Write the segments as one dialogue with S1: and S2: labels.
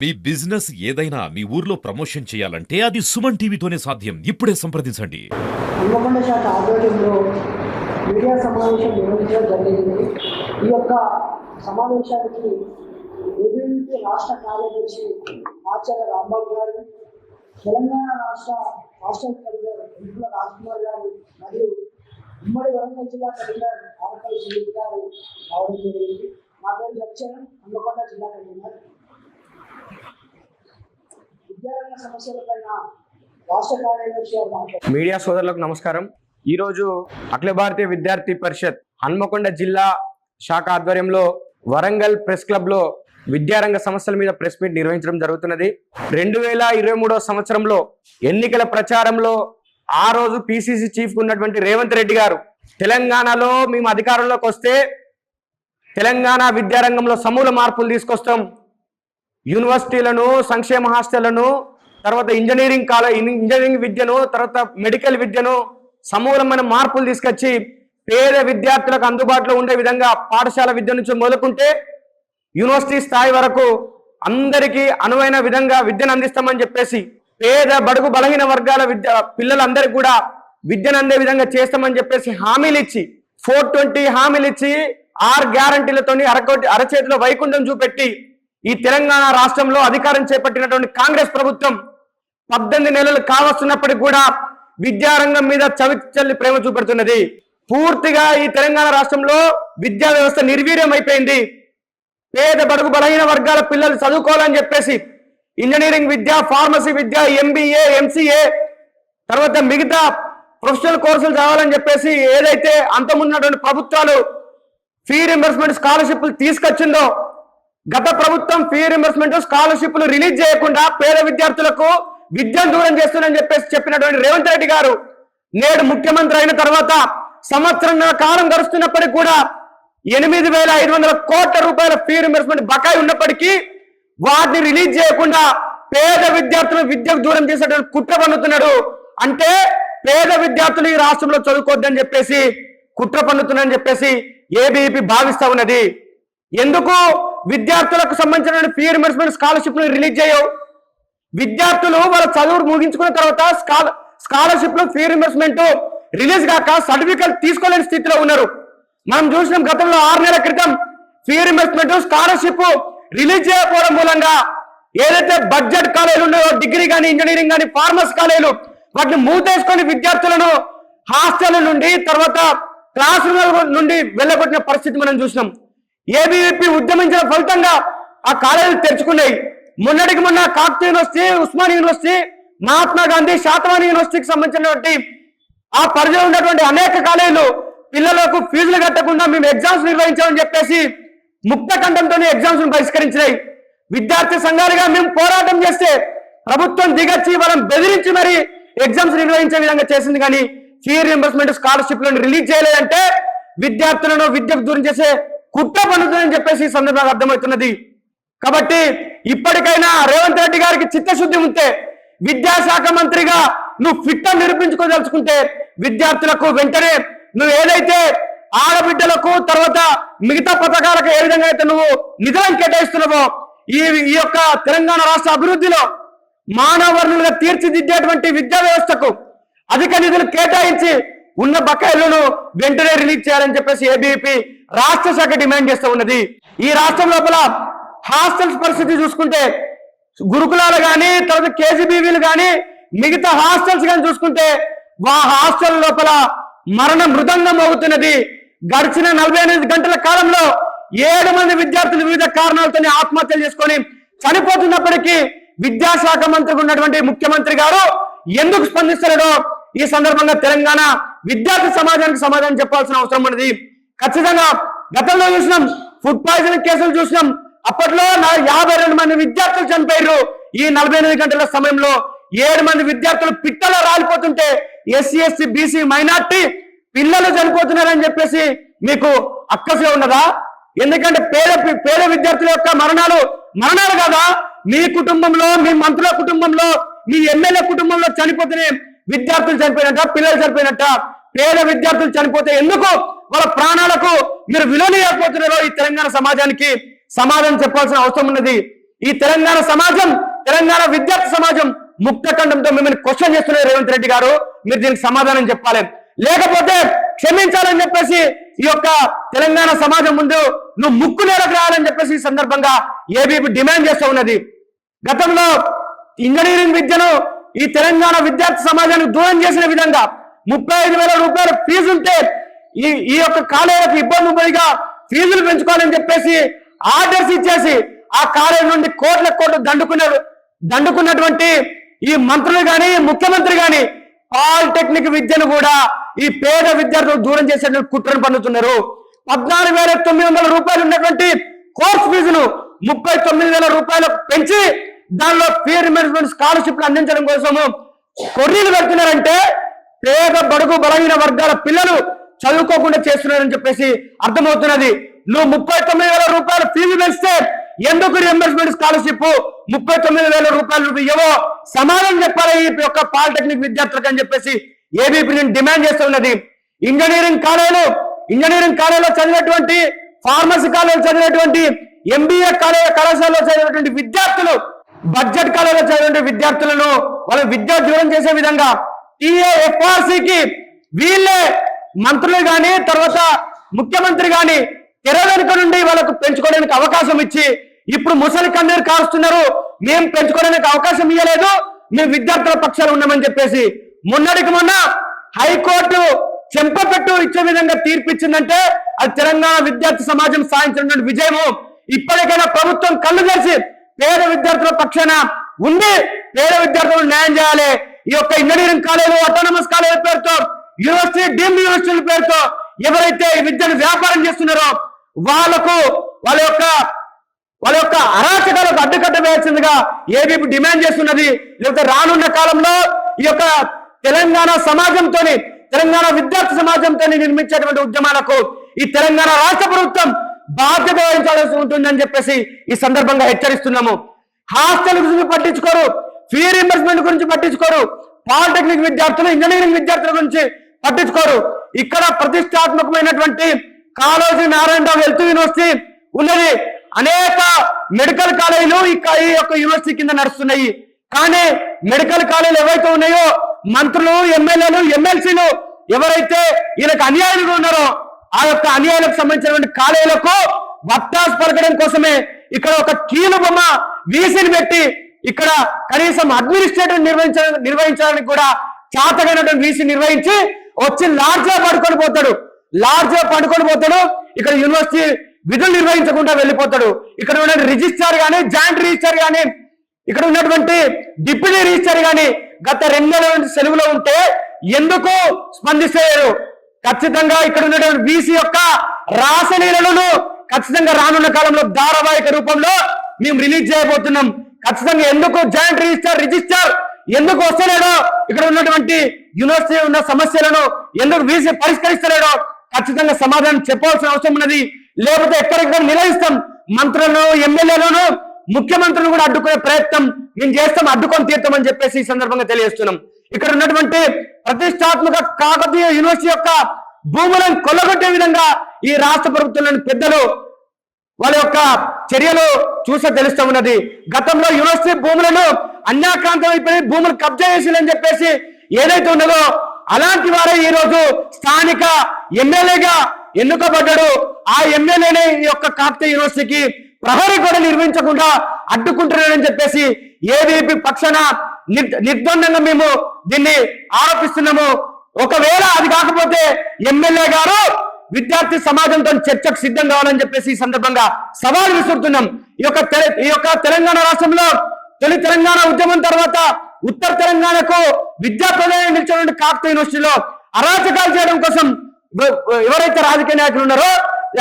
S1: మీ business ఏదైనా మీ ఊర్లో promotion చేయాలంటే అది సుమన్ టీవీతోనే సాధ్యం. ఇప్పుడే సంప్రదించండి.
S2: హన్మకొండ శాఖ ఆధ్వర్యంలో మీడియా సమావేశం నిర్వహించడం జరిగింది. ఈ యొక్క సమావేశానికి ఏబీవీపీ రాష్ట్ర కార్యదర్శి ఆచార్య రాంబాబు గారు, తెలంగాణ రాష్ట్ర కన్వీనర్ ఇంట్ల రాజ్కుమార్ గారు మరియు ఉమ్మడి వరంగల్ జిల్లా కన్వీనర్ ఆనపల్లి సునీల్ గారు రావడం జరిగింది. నా పేరు లక్ష్మణ్, హన్మకొండ జిల్లా కన్వీనర్. విద్యారంగ సమస్యలపైన రాష్ట్ర కార్యదర్శి గారు మాట్లాడారు.
S3: మీడియా సోదరులకు నమస్కారం. ఈరోజు అఖిల భారతీయ విద్యార్థి పరిషత్ హన్మకొండ జిల్లా శాఖ ఆధ్వర్యంలో వరంగల్ ప్రెస్ క్లబ్ లో విద్యారంగ సమస్యల మీద ప్రెస్ మీట్ నిర్వహించడం జరుగుతున్నది. 2023 సంవత్సరంలో ఎన్నికల ప్రచారంలో ఆ రోజు పిసిసి చీఫ్ ఉన్నటువంటి రేవంత్ రెడ్డి గారు తెలంగాణలో మేము అధికారంలోకి వస్తే తెలంగాణ విద్యారంగంలో సమూల మార్పులు తీసుకొస్తాం, యూనివర్సిటీలను, సంక్షేమ హాస్టళ్లను, తర్వాత ఇంజనీరింగ్ విద్యను, తర్వాత మెడికల్ విద్యను సమూలమైన మార్పులు తీసుకొచ్చి పేద విద్యార్థులకు అందుబాటులో ఉండే విధంగా పాఠశాల విద్య నుంచి మొదలుకుంటే యూనివర్సిటీ స్థాయి వరకు అందరికీ అనువైన విధంగా విద్యను అందిస్తామని చెప్పేసి పేద బడుగు బలహీన వర్గాల పిల్లలందరికీ కూడా విద్యను అందే విధంగా చేస్తామని చెప్పేసి హామీలు ఇచ్చి 420 హామీలు ఇచ్చి 6 గ్యారంటీలతోని అరచేతిలో వైకుంఠం చూపెట్టి ఈ తెలంగాణ రాష్ట్రంలో అధికారం చేపట్టినటువంటి కాంగ్రెస్ ప్రభుత్వం 18 నెలలు కావస్తున్నప్పటికీ కూడా విద్యారంగం మీద చవిచల్లి ప్రేమ చూపెడుతున్నది. పూర్తిగా ఈ తెలంగాణ రాష్ట్రంలో విద్యా వ్యవస్థ నిర్వీర్యం అయిపోయింది. పేద బడుగు బలహీన వర్గాల పిల్లలు చదువుకోవాలని చెప్పేసి ఇంజనీరింగ్ విద్య, ఫార్మసీ విద్య, ఎంబీఏ, ఎంసీఏ, తర్వాత మిగతా ప్రొఫెషనల్ కోర్సులు చదవాలని చెప్పేసి ఏదైతే అంతమున్నటువంటి ప్రభుత్వాలు ఫీ రింబర్స్మెంట్ స్కాలర్షిప్లు తీసుకొచ్చిందో, గత ప్రభుత్వం ఫీ రింబర్స్మెంట్ స్కాలర్షిప్లు రిలీజ్ చేయకుండా పేద విద్యార్థులకు విద్యను దూరం చేస్తుందని చెప్పేసి చెప్పినటువంటి రేవంత్ రెడ్డి గారు నేడు ముఖ్యమంత్రి అయిన తర్వాత సంవత్సరం కాలం గడుస్తున్నప్పటికీ కూడా 8,500 కోట్ల రూపాయల ఫీ రింబర్స్మెంట్ బకాయి ఉన్నప్పటికీ వాటిని రిలీజ్ చేయకుండా పేద విద్యార్థులు విద్యకు దూరం చేసేటువంటి కుట్ర పన్నుతున్నాడు. అంటే పేద విద్యార్థులు ఈ రాష్ట్రంలో చదువుకోవద్దని చెప్పేసి కుట్ర పన్నుతున్నారని చెప్పేసి ఏబీవీపీ భావిస్తా ఉన్నది. ఎందుకు విద్యార్థులకు సంబంధించిన ఫీ రింబర్స్మెంట్ స్కాలర్షిప్ రిలీజ్ చేయవు? విద్యార్థులు వాళ్ళ చదువు ముగించుకున్న తర్వాత స్కాలర్షిప్ ఫీ రింబర్స్మెంట్ రిలీజ్ కాక సర్టిఫికెట్ తీసుకోలేని స్థితిలో ఉన్నారు. మనం చూసినాం గతంలో 6 నెలల క్రితం ఫీ రింబర్స్మెంట్ స్కాలర్షిప్ రిలీజ్ చేయకపోవడం మూలంగా ఏదైతే బడ్జెట్ కాలేజీలు ఉన్నాయో, డిగ్రీ కానీ, ఇంజనీరింగ్ కానీ, ఫార్మసీ కాలేజీలు, వాటిని మూతేసుకొని విద్యార్థులను హాస్టల్ నుండి తర్వాత క్లాస్ రూమ్ నుండి వెళ్ళగొట్టిన పరిస్థితి మనం చూసినాం. ఏబీవీపీ ఉద్యమించిన ఫలితంగా ఆ కాలేజీలు తెరుచుకున్నాయి. మొన్నటికి మొన్న కాకతీయ యూనివర్సిటీ, ఉస్మానియా యూనివర్సిటీ, మహాత్మా గాంధీ, శాతవాహని యూనివర్సిటీకి సంబంధించినటువంటి ఆ పరిధిలో ఉన్నటువంటి అనేక కాలేజీలు పిల్లలకు ఫీజులు కట్టకుండా మేము ఎగ్జామ్స్ నిర్వహించామని చెప్పేసి ముక్త కంఠంతో ఎగ్జామ్స్ బహిష్కరించినాయి. విద్యార్థి సంఘాలుగా మేము పోరాటం చేస్తే ప్రభుత్వం దిగచ్చి వాళ్ళని బెదిరించి మరి ఎగ్జామ్స్ నిర్వహించే విధంగా చేసింది. కానీ ఫీ రింబర్స్మెంట్ స్కాలర్షిప్లను రిలీజ్ చేయలేదంటే విద్యార్థులను విద్యకు దూరం చేసే కుట్ర పన్నుతుందని చెప్పేసి ఈ సందర్భంగా అర్థమవుతున్నది. కాబట్టి ఇప్పటికైనా రేవంత్ రెడ్డి గారికి చిత్తశుద్ధి ఉంటే, విద్యాశాఖ మంత్రిగా నువ్వు ఫిట్ అని నిరూపించుకోదలుచుకుంటే విద్యార్థులకు వెంటనే నువ్వు ఏదైతే ఆడబిడ్డలకు తర్వాత మిగతా పథకాలకు ఏ విధంగా అయితే నువ్వు నిధులను కేటాయిస్తున్నావో ఈ యొక్క తెలంగాణ రాష్ట్ర అభివృద్ధిలో మానవ వనరులుగా తీర్చిదిద్దేటువంటి విద్యా వ్యవస్థకు అధిక నిధులు కేటాయించి ఉన్న బకాయిలను వెంటనే రిలీజ్ చేయాలని చెప్పేసి ఏబీవీపీ రాష్ట్ర శాఖ డిమాండ్ చేస్తూ ఉన్నది. ఈ రాష్ట్రం లోపల హాస్టల్స్ పరిస్థితి చూసుకుంటే గురుకులాలు కానీ, తర్వాత కేజీబీవీలు కానీ, మిగతా హాస్టల్స్ కానీ చూసుకుంటే హాస్టల్ లోపల మరణ మృదంగం అవుతున్నది. గడిచిన 48 గంటల కాలంలో 7 మంది విద్యార్థులు వివిధ కారణాలతో ఆత్మహత్యలు చేసుకొని చనిపోతున్నప్పటికీ విద్యాశాఖ మంత్రికి ఉన్నటువంటి ముఖ్యమంత్రి గారు ఎందుకు స్పందిస్తున్నాడో ఈ సందర్భంగా తెలంగాణ విద్యార్థి సమాజానికి సమాధానం చెప్పాల్సిన అవసరం ఉన్నది. ఖచ్చితంగా గతంలో చూసినాం, ఫుడ్ పాయిజనింగ్ కేసులు చూసినాం. అప్పట్లో 52 మంది విద్యార్థులు చనిపోయారు. ఈ 48 గంటల సమయంలో 7 మంది విద్యార్థులు పిట్టలో రాలిపోతుంటే ఎస్సీ, ఎస్టీ, బీసీ, మైనార్టీ పిల్లలు చనిపోతున్నారని చెప్పేసి మీకు అక్కసే ఉన్నదా? ఎందుకంటే పేద విద్యార్థుల యొక్క మరణాలు కాదా? మీ కుటుంబంలో, మీ మంత్రుల కుటుంబంలో, మీ ఎమ్మెల్యే కుటుంబంలో చనిపోతేనే విద్యార్థులు చనిపోయినట్ట, పిల్లలు చనిపోయినట్ట. పేద విద్యార్థులు చనిపోతే ఎందుకు వాళ్ళ ప్రాణాలకు మీరు విలువలేకపోతున్నారో ఈ తెలంగాణ సమాజానికి సమాధానం చెప్పాల్సిన అవసరం ఉన్నది. ఈ తెలంగాణ సమాజం, తెలంగాణ విద్యార్థి సమాజం ముక్తఖండంతో మిమ్మల్ని క్వశ్చన్ చేస్తున్నారు. రేవంత్ రెడ్డి గారు, మీరు దీనికి సమాధానం చెప్పాలి, లేకపోతే క్షమించాలని చెప్పేసి ఈ యొక్క తెలంగాణ సమాజం ముందు నువ్వు ముక్కు నేలకు రావాలని చెప్పేసి ఈ సందర్భంగా ఏబీపీ డిమాండ్ చేస్తూ ఉన్నది. గతంలో ఇంజనీరింగ్ విద్యను ఈ తెలంగాణ విద్యార్థి సమాజానికి దూరం చేసిన విధంగా 35,000 రూపాయల ఫీజు ఉంటే ఈ యొక్క కాలేజీలకు ఇబ్బందిగా ఫీజులు పెంచుకోవాలని చెప్పేసి ఆర్డర్స్ ఇచ్చేసి ఆ కాలేజీ నుండి కోట్ల దండుకున్నటువంటి ఈ మంత్రులు గాని, ముఖ్యమంత్రి గాని పాలిటెక్నిక్ విద్యను కూడా ఈ పేద విద్యార్థులు దూరం చేసే కుట్రను పన్నుతున్నారు. 14,900 రూపాయలు ఉన్నటువంటి కోర్స్ ఫీజును 39,000 రూపాయలు పెంచి దానిలో ఫీ రిమెంబర్స్మెంట్ స్కాలర్షిప్లు అందించడం కోసము కొర్రీలు పెడుతున్నారంటే పేద బడుగు బలహీన వర్గాల పిల్లలు చదువుకోకుండా చేస్తున్నారని చెప్పేసి అర్థమవుతున్నది. నువ్వు 39,000 రూపాయలు ఫీజు పెంచితే ఎందుకు రియంబర్స్మెంట్ స్కాలర్షిప్ 39,000 రూపాయలు ఇవ్వవో సమాధానం చెప్పాలి ఈ యొక్క పాలిటెక్నిక్ విద్యార్థులకు అని చెప్పేసి ఏబీపీ డిమాండ్ చేస్తూ ఉన్నది. ఇంజనీరింగ్ కాలేజీలో చదివినటువంటి, ఫార్మసీ కాలేజీలో చదివినటువంటి, ఎంబీఏ కళాశాలలో చదివినటువంటి విద్యార్థులు, బడ్జెట్ కాలేజీలో చదివిన విద్యార్థులను వాళ్ళ విద్యా దూరం చేసే విధంగా టీఏఎఫ్ఆర్సీకి వీళ్ళే మంత్రులు గాని, తర్వాత ముఖ్యమంత్రి గాని తెర వెనుక నుండి వాళ్ళకు పెంచుకోవడానికి అవకాశం ఇచ్చి ఇప్పుడు ముసలి కన్నీరు కారుస్తున్నారు. మేము పెంచుకోవడానికి అవకాశం ఇవ్వలేదు, మేము విద్యార్థుల పక్షాలు ఉన్నామని చెప్పేసి మొన్నటికి మొన్న హైకోర్టు చెంపపెట్టు ఇచ్చే విధంగా తీర్పు ఇచ్చిందంటే అది తెలంగాణ విద్యార్థి సమాజం సాధించినటువంటి విజయము. ఇప్పటికైనా ప్రభుత్వం కళ్ళు తెరిచి పేద విద్యార్థుల పక్షాన ఉండి పేద విద్యార్థులకు న్యాయం చేయాలి. ఈ యొక్క ఇంజనీరింగ్ కాలేజీలు, ఆటోనమస్ కాలేజీల పేరుతో, యూనివర్సిటీ, డీమ్డ్ యూనివర్సిటీల పేరుతో ఎవరైతే ఈ విద్యను వ్యాపారం చేస్తున్నారో వాళ్ళ యొక్క అరాచకాలకు అడ్డుకట్ట వేయాల్సిందిగా ఏబీపీ డిమాండ్ చేస్తున్నది. లేకపోతే రానున్న కాలంలో ఈ యొక్క తెలంగాణ సమాజంతో, తెలంగాణ విద్యార్థి సమాజంతో నిర్మించేటువంటి ఉద్యమాలకు ఈ తెలంగాణ రాష్ట్ర ప్రభుత్వం బాధ్యత వహించాల్సి ఉంటుందని చెప్పేసి ఈ సందర్భంగా హెచ్చరిస్తున్నాము. హాస్టల్ గురించి పట్టించుకోరు, ఫీ రింబర్స్మెంట్ గురించి పట్టించుకోరు, పాలిటెక్నిక్ విద్యార్థులు, ఇంజనీరింగ్ విద్యార్థుల గురించి పట్టించుకోరు. ఇక్కడ ప్రతిష్టాత్మకమైనటువంటి కాళోజీ నారాయణరావు హెల్త్ యూనివర్సిటీ ఉన్నది. అనేక మెడికల్ కాలేజీలు ఈ యొక్క యూనివర్సిటీ కింద నడుస్తున్నాయి. కానీ మెడికల్ కాలేజీలు ఏవైతే ఉన్నాయో మంత్రులు, ఎమ్మెల్యేలు, ఎమ్మెల్సీలు ఎవరైతే ఈయనకు అన్యాయులుగా ఉన్నారో ఆ యొక్క అన్యాయాలకు సంబంధించినటువంటి కాలేజీలకు వత్తాసు పలకడం కోసమే ఇక్కడ ఒక కీలు బొమ్మ వీసీని పెట్టి ఇక్కడ కనీసం అడ్మినిస్ట్రేటివ్ నిర్వహించడానికి కూడా చాతగైనటువంటి వీసీ నిర్వహించి వచ్చి లాడ్జ్ లో పడుకొని పోతాడు. ఇక్కడ యూనివర్సిటీ విధులు నిర్వహించకుండా వెళ్ళిపోతాడు. ఇక్కడ ఉన్న రిజిస్ట్రార్ గానీ, జాయింట్ రిజిస్ట్రార్ గానీ, ఇక్కడ ఉన్నటువంటి డిప్యూటీ రిజిస్ట్రార్ గానీ గత 2 నెలల నుంచి సెలవులో ఉంటే ఎందుకు స్పందిస్తారు? ఖచ్చితంగా ఇక్కడ ఉన్నటువంటి వీసీ యొక్క రాసలీలను ఖచ్చితంగా రానున్న కాలంలో ధారావాహిక రూపంలో మేము రిలీజ్ చేయబోతున్నాం. ఖచ్చితంగా ఎందుకు జాయింట్ రిజిస్ట్రార్ ఎందుకు వస్తలేడో, ఇక్కడ ఉన్నటువంటి యూనివర్సిటీ ఉన్న సమస్యలను ఎందుకు వీసీ పరిష్కరిస్తలేడో ఖచ్చితంగా సమాధానం చెప్పాల్సిన అవసరం ఉన్నది. లేకపోతే ఎక్కడెక్కడ నిలదీస్తాం, మంత్రులను, ఎమ్మెల్యేలను, ముఖ్యమంత్రులను కూడా అడ్డుకునే ప్రయత్నం మేము చేస్తాం, అడ్డుకొని తీర్తామని చెప్పేసి ఈ సందర్భంగా తెలియజేస్తున్నాం. ఇక్కడ ఉన్నటువంటి ప్రతిష్టాత్మక కాకతీయ యూనివర్సిటీ యొక్క భూములను కొల్లగొట్టే విధంగా ఈ రాష్ట్ర ప్రభుత్వంలోని పెద్దలు వాళ్ళ యొక్క చర్యలు చూసే తెలుస్తూ ఉన్నది. గతంలో యూనివర్సిటీ భూములను అన్యాక్రాంతం అయిపోయి భూములు కబ్జా చేసిలని చెప్పేసి ఏదైతే ఉన్నదో అలాంటి వారే ఈ రోజు స్థానిక ఎమ్మెల్యేగా ఎన్నుకోబడ్డాడు. ఆ ఎమ్మెల్యేనే ఈ యొక్క కాకతీయ యూనివర్సిటీకి ప్రహరీ కూడా నిర్మించకుండా అడ్డుకుంటున్నారని చెప్పేసి ఏబీపీ పక్షాన నిర్బంధంగా మేము దీన్ని ఆరోపిస్తున్నాము. ఒకవేళ అది కాకపోతే ఎమ్మెల్యే గారు విద్యార్థి సమాజంతో చర్చకు సిద్ధం కావాలని చెప్పేసి ఈ సందర్భంగా సవాల్ విసురుతున్నాం. ఈ యొక్క తెలంగాణ రాష్ట్రంలో తొలి తెలంగాణ ఉద్యమం తర్వాత ఉత్తర తెలంగాణకు విద్యా ప్రదాయం నిలిచినటువంటి కాకతీయ యూనివర్సిటీలో అరాచకాలు చేయడం కోసం ఎవరైతే రాజకీయ నాయకులు ఉన్నారో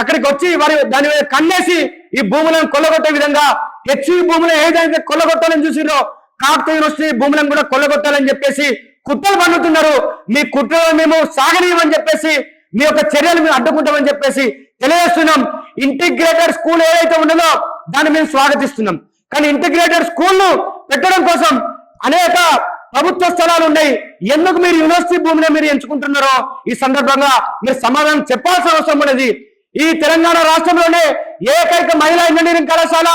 S3: అక్కడికి వచ్చి దాని మీద కన్నేసి ఈ భూములను కొల్లగొట్టే విధంగా హెచ్ఈ భూములు ఏదైతే కొల్లగొట్టాలని చూసిరో కాకతీయ యూనివర్సిటీ భూములను కూడా కొల్లగొట్టాలని చెప్పేసి కుట్రలు పన్నుతున్నారు. మీ కుట్రలు మేము సాగనీయమని చెప్పేసి మీ యొక్క చర్యలు మేము అడ్డుకుంటామని చెప్పేసి తెలియజేస్తున్నాం. ఇంటిగ్రేటెడ్ స్కూల్ ఏదైతే ఉన్నదో దాన్ని మేము స్వాగతిస్తున్నాం. కానీ ఇంటిగ్రేటెడ్ స్కూల్ను పెట్టడం కోసం అనేక ప్రభుత్వ స్థలాలు ఉన్నాయి. ఎందుకు మీరు యూనివర్సిటీ భూమిని మీరు ఎంచుకుంటున్నారో ఈ సందర్భంగా మీరు సమాధానం చెప్పాల్సిన అవసరం ఉన్నది. ఈ తెలంగాణ రాష్ట్రంలోనే ఏకైక మహిళా ఇంజనీరింగ్ కళాశాల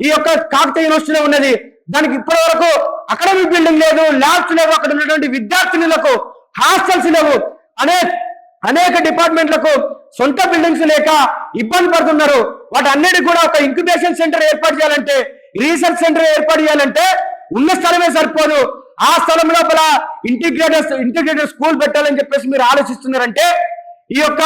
S3: ఈ యొక్క కాకతీయ యూనివర్సిటీలో ఉన్నది. దానికి ఇప్పటి వరకు అకాడమిక్ బిల్డింగ్ లేదు, ల్యాబ్స్ లేవు, అక్కడ ఉన్నటువంటి విద్యార్థినులకు హాస్టల్స్ లేవు, అనేక డిపార్ట్మెంట్లకు సొంత బిల్డింగ్స్ లేక ఇబ్బంది పడుతున్నారు. వాటన్నిటి కూడా ఒక ఇంక్యుబేషన్ సెంటర్ ఏర్పాటు చేయాలంటే, రీసెర్చ్ సెంటర్ ఏర్పాటు చేయాలంటే ఉన్న స్థలమే సరిపోదు. ఆ స్థలం లోపల ఇంటిగ్రేటెడ్ స్కూల్ పెట్టాలని చెప్పేసి మీరు ఆలోచిస్తున్నారంటే ఈ యొక్క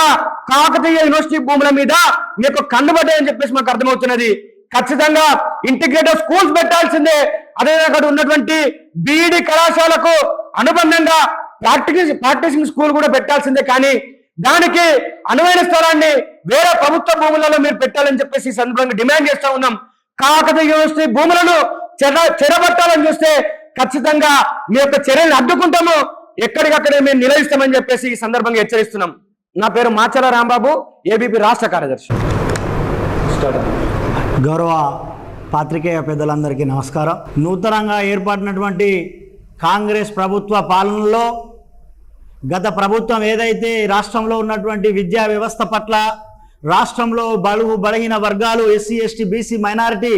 S3: కాకతీయ యూనివర్సిటీ భూముల మీద మీ యొక్క కన్నుబడ్డాయని చెప్పేసి మాకు అర్థమవుతున్నది. ఖచ్చితంగా ఇంటిగ్రేటెడ్ స్కూల్స్ పెట్టాల్సిందే. అదే అక్కడ ఉన్నటువంటి బీఈడి కళాశాలకు అనుబంధంగా ప్రాక్టీసింగ్ స్కూల్ కూడా పెట్టాల్సిందే. కానీ దానికి అనువైన స్థలాన్ని వేరే ప్రభుత్వ భూములలో మీరు పెట్టాలని చెప్పేసి ఈ సందర్భంగా డిమాండ్ చేస్తా ఉన్నాం. కాకతీయ యూనివర్సిటీ భూములను చెరబట్టాలని చూస్తే ఖచ్చితంగా మీ యొక్క చర్యలు అడ్డుకుంటాము, ఎక్కడికక్కడే మేము నిలదీస్తామని చెప్పేసి ఈ సందర్భంగా హెచ్చరిస్తున్నాం. నా పేరు మాచల రాంబాబు, ఏబీపీ రాష్ట్ర కార్యదర్శి.
S4: గౌరవ పాత్రికేయ పెద్దలందరికీ నమస్కారం. నూతనంగా ఏర్పడినటువంటి కాంగ్రెస్ ప్రభుత్వ పాలనలో గత ప్రభుత్వం ఏదైతే రాష్ట్రంలో ఉన్నటువంటి విద్యా వ్యవస్థ పట్ల, రాష్ట్రంలో బలహీన వర్గాలు, ఎస్సీ ఎస్టీ బీసీ మైనారిటీ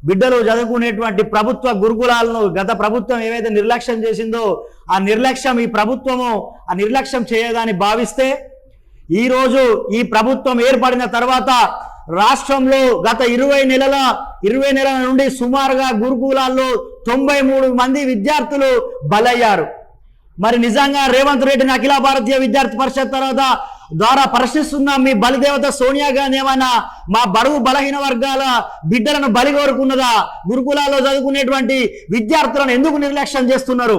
S4: బిడ్డలు చదువుకునేటువంటి ప్రభుత్వ గురుకులాలను గత ప్రభుత్వం ఏవైతే నిర్లక్ష్యం చేసిందో ఆ నిర్లక్ష్యం చేయదని భావిస్తే ఈరోజు ఈ ప్రభుత్వం ఏర్పడిన తర్వాత రాష్ట్రంలో గత 20 నెలల నుండి సుమారుగా గురుకులాల్లో 93 మంది విద్యార్థులు బలయ్యారు. మరి నిజంగా రేవంత్ రెడ్డిని అఖిల భారతీయ విద్యార్థి పరిషత్ ద్వారా ప్రశ్నిస్తున్నాం. మీ బలిదేవత సోనియా గాంధీ ఏమైనా మా బడుగు బలహీన వర్గాల బిడ్డలను బలి కోరుకున్నదా? గురుకులాల్లో చదువుకునేటువంటి విద్యార్థులను ఎందుకు నిర్లక్ష్యం చేస్తున్నారు?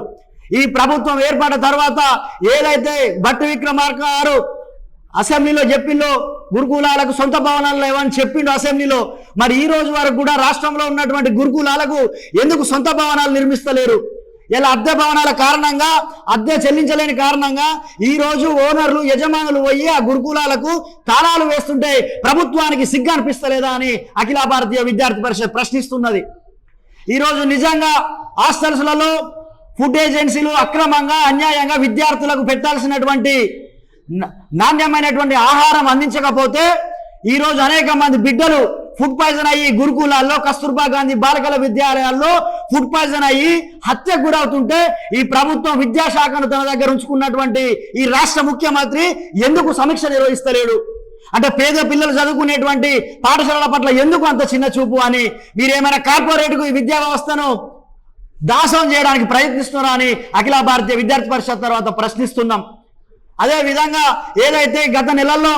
S4: ఈ ప్రభుత్వం ఏర్పడిన తర్వాత ఏదైతే భట్టి విక్రమార్క గారు అసెంబ్లీలో చెప్పిందో గురుకులాలకు సొంత భవనాలు లేవని చెప్పిండు అసెంబ్లీలో, మరి ఈ రోజు వరకు కూడా రాష్ట్రంలో ఉన్నటువంటి గురుకులాలకు ఎందుకు సొంత భవనాలు నిర్మిస్తలేరు? ఇలా అద్దె భవనాల కారణంగా, అద్దె చెల్లించలేని కారణంగా ఈ రోజు ఓనర్లు యజమానులు పోయి ఆ గురుకులాలకు తాళాలు వేస్తుంటే ప్రభుత్వానికి సిగ్గు అనిపిస్తలేదా అని అఖిల భారతీయ విద్యార్థి పరిషత్ ప్రశ్నిస్తున్నది. ఈరోజు నిజంగా హాస్టల్స్లలో ఫుడ్ ఏజెన్సీలు అక్రమంగా అన్యాయంగా విద్యార్థులకు పెట్టాల్సినటువంటి నాణ్యమైనటువంటి ఆహారం అందించకపోతే ఈరోజు అనేక మంది బిడ్డలు ఫుడ్ పాయిజన్ అయ్యి గురుకులాల్లో, కస్తూర్బా గాంధీ బాలికల విద్యాలయాల్లో ఫుడ్ పాయిజన్ అయ్యి హత్యకు గురవుతుంటే ఈ ప్రభుత్వం విద్యాశాఖను తన దగ్గర ఉంచుకున్నటువంటి ఈ రాష్ట్ర ముఖ్యమంత్రి ఎందుకు సమీక్ష నిర్వహిస్తలేడు? అంటే పేద పిల్లలు చదువుకునేటువంటి పాఠశాలల పట్ల ఎందుకు అంత చిన్న చూపు అని మీరేమైనా కార్పొరేట్కు ఈ విద్యా వ్యవస్థను దాసం చేయడానికి ప్రయత్నిస్తున్నారా అని అఖిల భారతీయ విద్యార్థి పరిషత్ తర్వాత ప్రశ్నిస్తున్నాం. అదే విధంగా ఏదైతే గత నెలల్లో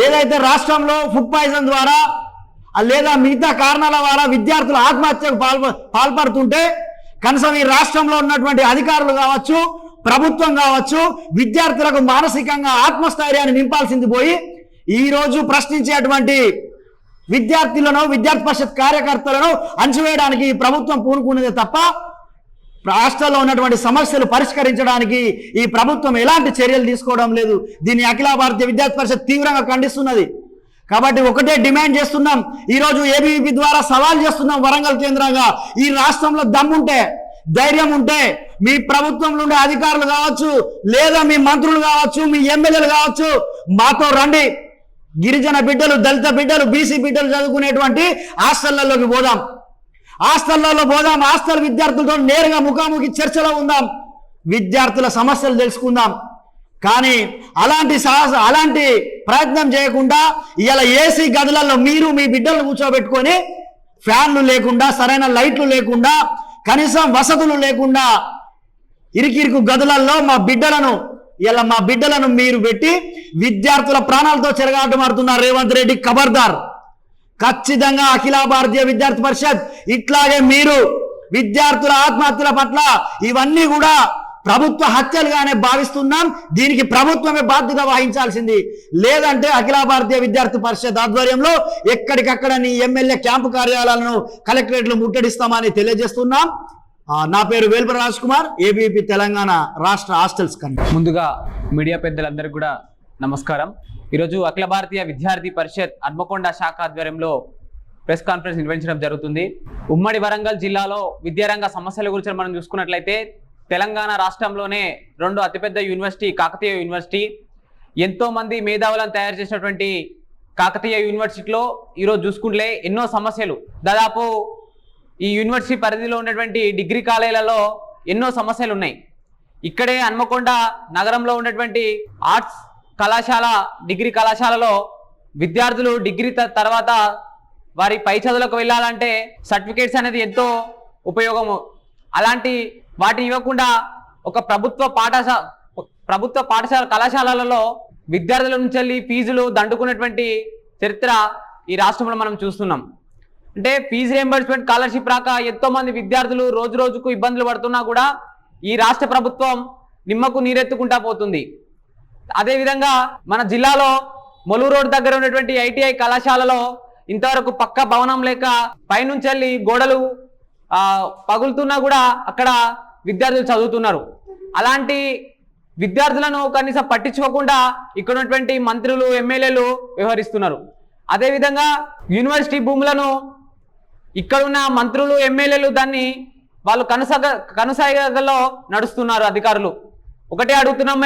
S4: ఏదైతే రాష్ట్రంలో ఫుడ్ పాయిజన్ ద్వారా లేదా మిగతా కారణాల ద్వారా విద్యార్థులు ఆత్మహత్యకు పాల్పడుతుంటే కనీసం ఈ రాష్ట్రంలో ఉన్నటువంటి అధికారులు కావచ్చు, ప్రభుత్వం కావచ్చు, విద్యార్థులకు మానసికంగా ఆత్మస్థైర్యాన్ని నింపాల్సింది పోయి ఈ రోజు ప్రశ్నించేటువంటి విద్యార్థులను, విద్యార్థి పరిషత్ కార్యకర్తలను అణచివేయడానికి ఈ ప్రభుత్వం పూనుకున్నదే తప్ప రాష్ట్రంలో ఉన్నటువంటి సమస్యలు పరిష్కరించడానికి ఈ ప్రభుత్వం ఎలాంటి చర్యలు తీసుకోవడం లేదు. దీన్ని అఖిల భారతీయ విద్యార్థి పరిషత్ తీవ్రంగా ఖండిస్తున్నది. కాబట్టి ఒకటే డిమాండ్ చేస్తున్నాం, ఈరోజు ఏబీవీపీ ద్వారా సవాల్ చేస్తున్నాం వరంగల్ కేంద్రంగా, ఈ రాష్ట్రంలో దమ్ముంటే, ధైర్యం ఉంటే మీ ప్రభుత్వంలో ఉండే అధికారులు కావచ్చు, లేదా మీ మంత్రులు కావచ్చు, మీ ఎమ్మెల్యేలు కావచ్చు, మాతో రండి. గిరిజన బిడ్డలు, దళిత బిడ్డలు, బీసీ బిడ్డలు చదువుకునేటువంటి హాస్టళ్లలోకి పోదాం, హాస్టల్ విద్యార్థులతో నేరుగా ముఖాముఖి చర్చలో ఉందాం, విద్యార్థుల సమస్యలు తెలుసుకుందాం. కానీ అలాంటి ప్రయత్నం చేయకుండా ఇలా ఏసీ గదులలో మీరు మీ బిడ్డలను కూర్చోబెట్టుకొని ఫ్యాన్లు లేకుండా, సరైన లైట్లు లేకుండా, కనీసం వసతులు లేకుండా ఇరుకు గదులలో మా బిడ్డలను మీరు పెట్టి విద్యార్థుల ప్రాణాలతో చెరగాటమాడుతున్నారు రేవంత్ రెడ్డి. ఖబర్దార్. ఖచ్చితంగా అఖిల భారతీయ విద్యార్థి పరిషత్ ఇట్లాగే మీరు విద్యార్థుల ఆత్మహత్యల పట్ల ఇవన్నీ కూడా ప్రభుత్వ హత్యలుగానే భావిస్తున్నాం. దీనికి ప్రభుత్వమే బాధ్యత వహించాల్సింది. లేదంటే అఖిల భారతీయ విద్యార్థి పరిషత్ ఆధ్వర్యంలో ఎక్కడికక్కడ నీ ఎమ్మెల్యే క్యాంపు కార్యాలయాలను, కలెక్టరేట్లు ముట్టడిస్తామని తెలియజేస్తున్నాం. నా పేరు వేల్పర రాజ్ కుమార్, ఏబీవీపీ తెలంగాణ రాష్ట్ర హాస్టల్స్ కమిటీ.
S5: ముందుగా మీడియా పెద్దలందరికీ కూడా నమస్కారం. ఈరోజు అఖిల భారతీయ విద్యార్థి పరిషత్ హన్మకొండ శాఖ ఆధ్వర్యంలో ప్రెస్ కాన్ఫరెన్స్ నిర్వహించడం జరుగుతుంది. ఉమ్మడి వరంగల్ జిల్లాలో విద్యారంగ సమస్యల గురించి మనం చూసుకున్నట్లయితే తెలంగాణ రాష్ట్రంలోనే 2 అతిపెద్ద యూనివర్సిటీ కాకతీయ యూనివర్సిటీ, ఎంతోమంది మేధావులను తయారు చేసినటువంటి కాకతీయ యూనివర్సిటీలో ఈరోజు చూసుకుంటే ఎన్నో సమస్యలు, దాదాపు ఈ యూనివర్సిటీ పరిధిలో ఉన్నటువంటి డిగ్రీ కాలేజీలలో ఎన్నో సమస్యలు ఉన్నాయి. ఇక్కడే హన్మకొండ నగరంలో ఉన్నటువంటి ఆర్ట్స్ కళాశాల, డిగ్రీ కళాశాలలో విద్యార్థులు డిగ్రీ తర్వాత వారి పై చదువులకు వెళ్ళాలంటే సర్టిఫికేట్స్ అనేది ఎంతో ఉపయోగము. అలాంటి వాటిని ఇవ్వకుండా ఒక ప్రభుత్వ పాఠశాల కళాశాలలలో విద్యార్థుల నుంచి వెళ్ళి ఫీజులు దండుకున్నటువంటి చరిత్ర ఈ రాష్ట్రంలో మనం చూస్తున్నాం. అంటే ఫీజు రియంబర్స్మెంట్, స్కాలర్షిప్ రాక ఎంతో మంది విద్యార్థులు రోజు రోజుకు ఇబ్బందులు పడుతున్నా కూడా ఈ రాష్ట్ర ప్రభుత్వం నిమ్మకు నీరెత్తుకుంటా పోతుంది. అదేవిధంగా మన జిల్లాలో మొలూరు రోడ్ దగ్గర ఉన్నటువంటి ఐటీఐ కళాశాలలో ఇంతవరకు పక్క భవనం లేక పైనుంచి వెళ్ళి గోడలు పగులుతున్నా కూడా అక్కడ విద్యార్థులు చదువుతున్నారు. అలాంటి విద్యార్థులను కనీసం పట్టించుకోకుండా ఇక్కడ ఉన్నటువంటి మంత్రులు, ఎమ్మెల్యేలు వ్యవహరిస్తున్నారు. అదేవిధంగా యూనివర్సిటీ భూములను ఇక్కడున్న మంత్రులు, ఎమ్మెల్యేలు దాన్ని వాళ్ళు కనుసాగలో నడుస్తున్నారు అధికారులు. ఒకటే అడుగుతున్నాం,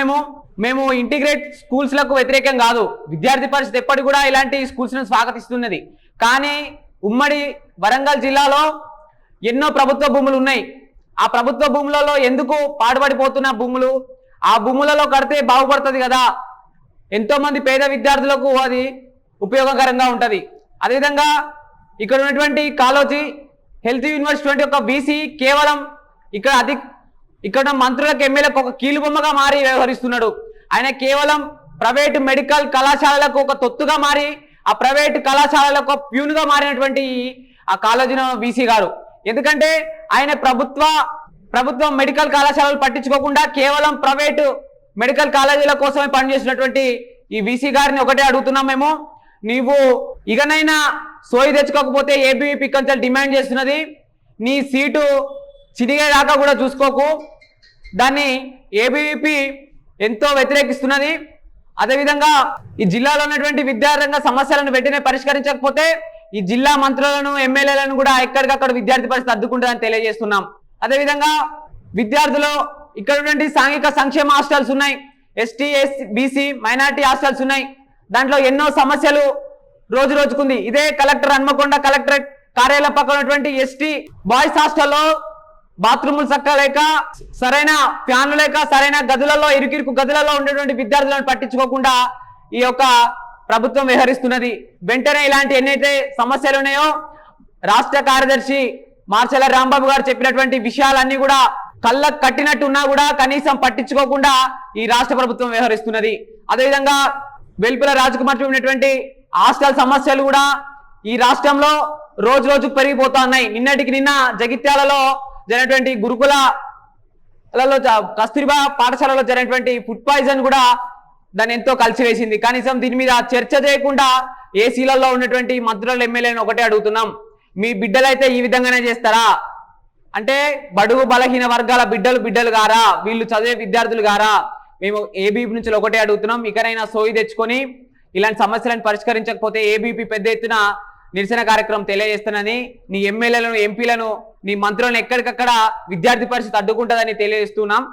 S5: మేము ఇంటిగ్రేట్ స్కూల్స్లకు వ్యతిరేకం కాదు. విద్యార్థి పరిషత్ ఎప్పటికి కూడా ఇలాంటి స్కూల్స్ను స్వాగతిస్తున్నది. కానీ ఉమ్మడి వరంగల్ జిల్లాలో ఎన్నో ప్రభుత్వ భూములు ఉన్నాయి. ఆ ప్రభుత్వ భూములలో ఎందుకు పాడుపడిపోతున్న భూములు, ఆ భూములలో కడితే బాగుపడుతుంది కదా, ఎంతో మంది పేద విద్యార్థులకు అది ఉపయోగకరంగా ఉంటుంది. అదేవిధంగా ఇక్కడ ఉన్నటువంటి కాలోజీ హెల్త్ యూనివర్సిటీ ఒక బీసీ కేవలం ఇక్కడ మంత్రులకు, ఎమ్మెల్యేలకు ఒక కీలుబొమ్మగా మారి వ్యవహరిస్తున్నాడు. ఆయన కేవలం ప్రైవేటు మెడికల్ కళాశాలలకు ఒక తొత్తుగా మారి, ఆ ప్రైవేటు కళాశాలలకు ఒక ప్యూన్గా మారినటువంటి ఆ కాలేజీ బీసీ గారు. ఎందుకంటే ఆయన ప్రభుత్వ మెడికల్ కళాశాలలు పట్టించుకోకుండా కేవలం ప్రైవేటు మెడికల్ కాలేజీల కోసమే పనిచేసినటువంటి ఈ బీసీ గారిని ఒకటే అడుగుతున్నాం, నీవు ఇకనైనా సోయి తెచ్చుకోకపోతే ఏబీవీపీ కొంచెం డిమాండ్ చేస్తున్నది, నీ సీటు చిరిగేదాకా కూడా చూసుకోకు. దాన్ని ఏబీవీపీ ఎంతో వ్యతిరేకిస్తున్నది. అదేవిధంగా ఈ జిల్లాలో ఉన్నటువంటి విద్యారంగ సమస్యలను వెంటనే పరిష్కరించకపోతే ఈ జిల్లా మంత్రులను, ఎమ్మెల్యేలను కూడా ఎక్కడికక్కడ విద్యార్థి పరిస్థితి అడ్డుకుంటుందని తెలియజేస్తున్నాం. అదేవిధంగా విద్యార్థులు ఇక్కడ ఉన్నటువంటి సాంఘిక సంక్షేమ హాస్టల్స్ ఉన్నాయి, ఎస్టీ, బీసీ, మైనార్టీ హాస్టల్స్ ఉన్నాయి. దాంట్లో ఎన్నో సమస్యలు రోజు రోజుకుంది. ఇదే హన్మకొండ కలెక్టరేట్ కార్యాలయం పక్కన ఉన్నటువంటి ఎస్టీ బాయ్స్ హాస్టల్లో బాత్రూములు చక్కగా లేక, సరైన ఫ్యాన్లు లేక, సరైన గదులలో, ఇరుకిరుకు గదులలో ఉండేటువంటి విద్యార్థులను పట్టించుకోకుండా ఈ యొక్క ప్రభుత్వం వ్యవహరిస్తున్నది. వెంటనే ఇలాంటి ఎన్నైతే సమస్యలు ఉన్నాయో రాష్ట్ర కార్యదర్శి మార్చెల రాంబాబు గారు చెప్పినటువంటి విషయాలన్నీ కూడా కళ్ళకు కట్టినట్టు ఉన్నా కూడా కనీసం పట్టించుకోకుండా ఈ రాష్ట్ర ప్రభుత్వం వ్యవహరిస్తున్నది. అదేవిధంగా వెల్పుల రాజకుమార్ ఉన్నటువంటి హాస్టల్ సమస్యలు కూడా ఈ రాష్ట్రంలో రోజు రోజుకు పెరిగిపోతా ఉన్నాయి. నిన్నటికి నిన్న జగిత్యాలలో జరిగినటువంటి గురుకులలో కస్తూరిబా పాఠశాలలో జరిగినటువంటి ఫుడ్ పాయిజన్ కూడా దాన్ని ఎంతో కలిసివేసింది. కనీసం దీని మీద చర్చ చేయకుండా ఏసీలలో ఉన్నటువంటి మంత్రులు, ఎమ్మెల్యేలను ఒకటే అడుగుతున్నాం, మీ బిడ్డలైతే ఈ విధంగానే చేస్తారా? అంటే బడుగు బలహీన వర్గాల బిడ్డలు గారా? వీళ్ళు చదివే విద్యార్థులు గారా? మేము ఏబీపీ నుంచి ఒకటే అడుగుతున్నాం, ఇకనైనా సోయి తెచ్చుకొని ఇలాంటి సమస్యలను పరిష్కరించకపోతే ఏబీపీ పెద్ద ఎత్తున నిరసన కార్యక్రమం తెలియజేస్తానని, నీ ఎమ్మెల్యేలను, ఎంపీలను, నీ మంత్రులను ఎక్కడికక్కడ విద్యార్థి పరిస్థితి అడ్డుకుంటుందని తెలియజేస్తున్నాం.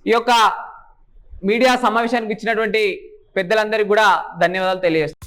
S5: ఈ యొక్క మీడియా సమావేశానికి ఇచ్చినటువంటి పెద్దలందరికీ కూడా ధన్యవాదాలు తెలియజేస్తున్నాం.